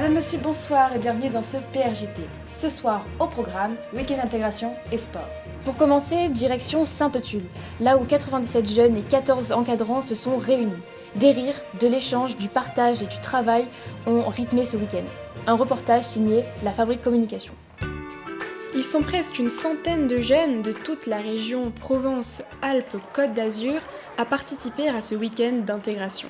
Madame, Monsieur, bonsoir et bienvenue dans ce PRJT. Ce soir, au programme, week-end intégration et sport. Pour commencer, direction Sainte-Tulle, là où 97 jeunes et 14 encadrants se sont réunis. Des rires, de l'échange, du partage et du travail ont rythmé ce week-end. Un reportage signé La Fabrique Communication. Ils sont presque une centaine de jeunes de toute la région Provence-Alpes-Côte d'Azur à participer à ce week-end d'intégration.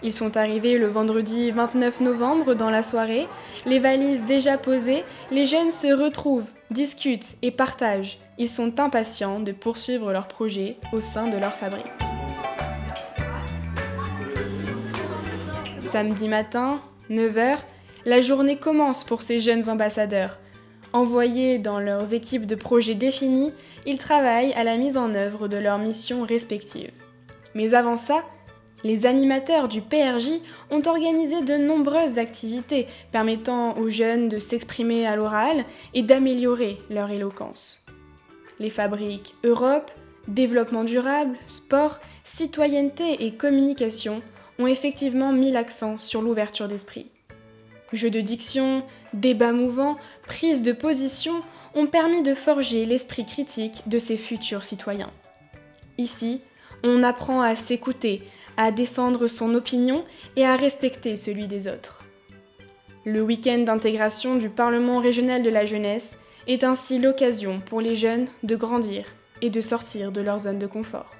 Ils sont arrivés le vendredi 29 novembre dans la soirée, les valises déjà posées, les jeunes se retrouvent, discutent et partagent. Ils sont impatients de poursuivre leur projet au sein de leur fabrique. Samedi matin, 9h, la journée commence pour ces jeunes ambassadeurs. Envoyés dans leurs équipes de projets définies, ils travaillent à la mise en œuvre de leurs missions respectives. Mais avant ça, les animateurs du PRJ ont organisé de nombreuses activités permettant aux jeunes de s'exprimer à l'oral et d'améliorer leur éloquence. Les fabriques Europe, développement durable, sport, citoyenneté et communication ont effectivement mis l'accent sur l'ouverture d'esprit. Jeux de diction, débats mouvants, prises de position ont permis de forger l'esprit critique de ces futurs citoyens. Ici, on apprend à s'écouter, à défendre son opinion et à respecter celui des autres. Le week-end d'intégration du Parlement régional de la jeunesse est ainsi l'occasion pour les jeunes de grandir et de sortir de leur zone de confort.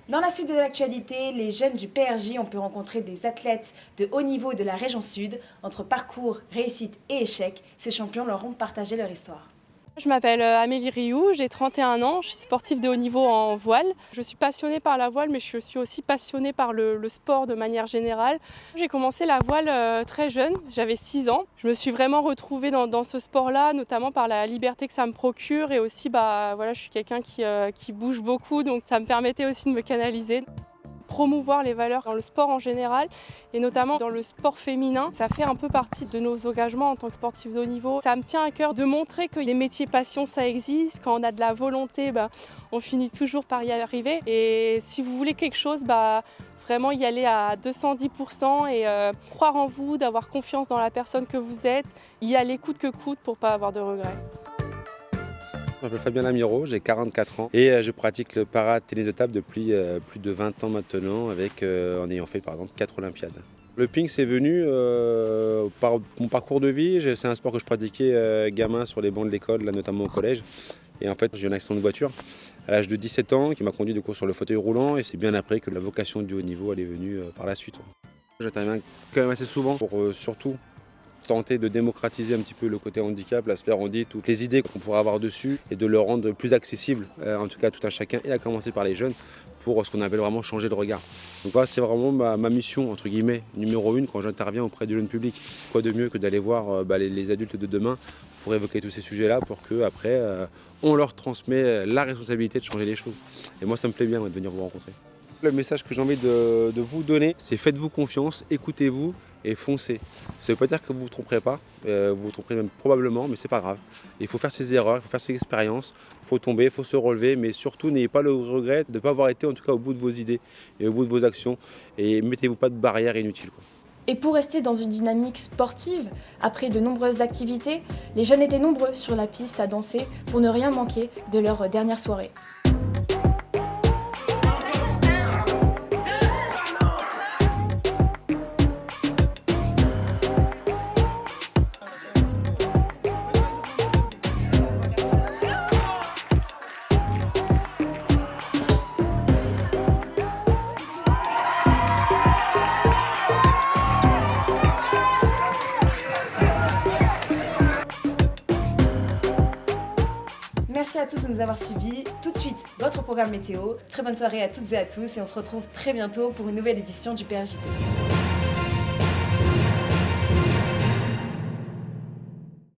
Dans la suite de l'actualité, les jeunes du PRJ ont pu rencontrer des athlètes de haut niveau de la région sud. Entre parcours, réussite et échec, ces champions leur ont partagé leur histoire. Je m'appelle Amélie Rioux, j'ai 31 ans, je suis sportive de haut niveau en voile. Je suis passionnée par la voile, mais je suis aussi passionnée par le sport de manière générale. J'ai commencé la voile très jeune, j'avais 6 ans. Je me suis vraiment retrouvée dans ce sport-là, notamment par la liberté que ça me procure et aussi je suis quelqu'un qui bouge beaucoup, donc ça me permettait aussi de me canaliser. Promouvoir les valeurs dans le sport en général et notamment dans le sport féminin. Ça fait un peu partie de nos engagements en tant que sportif de haut niveau. Ça me tient à cœur de montrer que les métiers passion, ça existe. Quand on a de la volonté, on finit toujours par y arriver. Et si vous voulez quelque chose, vraiment y aller à 210% et croire en vous, d'avoir confiance dans la personne que vous êtes, y aller coûte que coûte pour ne pas avoir de regrets. Je m'appelle Fabien Lamiro, j'ai 44 ans et je pratique le para-tennis de table depuis plus de 20 ans maintenant en ayant fait par exemple 4 Olympiades. Le ping c'est venu par mon parcours de vie, c'est un sport que je pratiquais gamin sur les bancs de l'école, là, notamment au collège. Et en fait j'ai eu un accident de voiture à l'âge de 17 ans qui m'a conduit du coup sur le fauteuil roulant et c'est bien après que la vocation du haut niveau elle est venue par la suite. J'interviens quand même assez souvent pour surtout tenter de démocratiser un petit peu le côté handicap, la sphère handi, toutes les idées qu'on pourrait avoir dessus et de le rendre plus accessible, en tout cas à tout un chacun et à commencer par les jeunes pour ce qu'on appelle vraiment changer de regard. Donc voilà, c'est vraiment ma mission, entre guillemets, numéro 1 quand j'interviens auprès du jeune public. Quoi de mieux que d'aller voir les adultes de demain pour évoquer tous ces sujets-là pour qu'après on leur transmet la responsabilité de changer les choses. Et moi ça me plaît bien de venir vous rencontrer. Le message que j'ai envie de vous donner, c'est faites-vous confiance, écoutez-vous et foncez. Ça ne veut pas dire que vous ne vous tromperez pas, vous vous tromperez même probablement, mais c'est pas grave. Il faut faire ses erreurs, il faut faire ses expériences, il faut tomber, il faut se relever, mais surtout n'ayez pas le regret de ne pas avoir été en tout cas au bout de vos idées et au bout de vos actions et mettez-vous pas de barrières inutiles. Et pour rester dans une dynamique sportive, après de nombreuses activités, les jeunes étaient nombreux sur la piste à danser pour ne rien manquer de leur dernière soirée. Merci à tous de nous avoir suivis. Tout de suite, votre programme météo. Très bonne soirée à toutes et à tous et on se retrouve très bientôt pour une nouvelle édition du PRJT.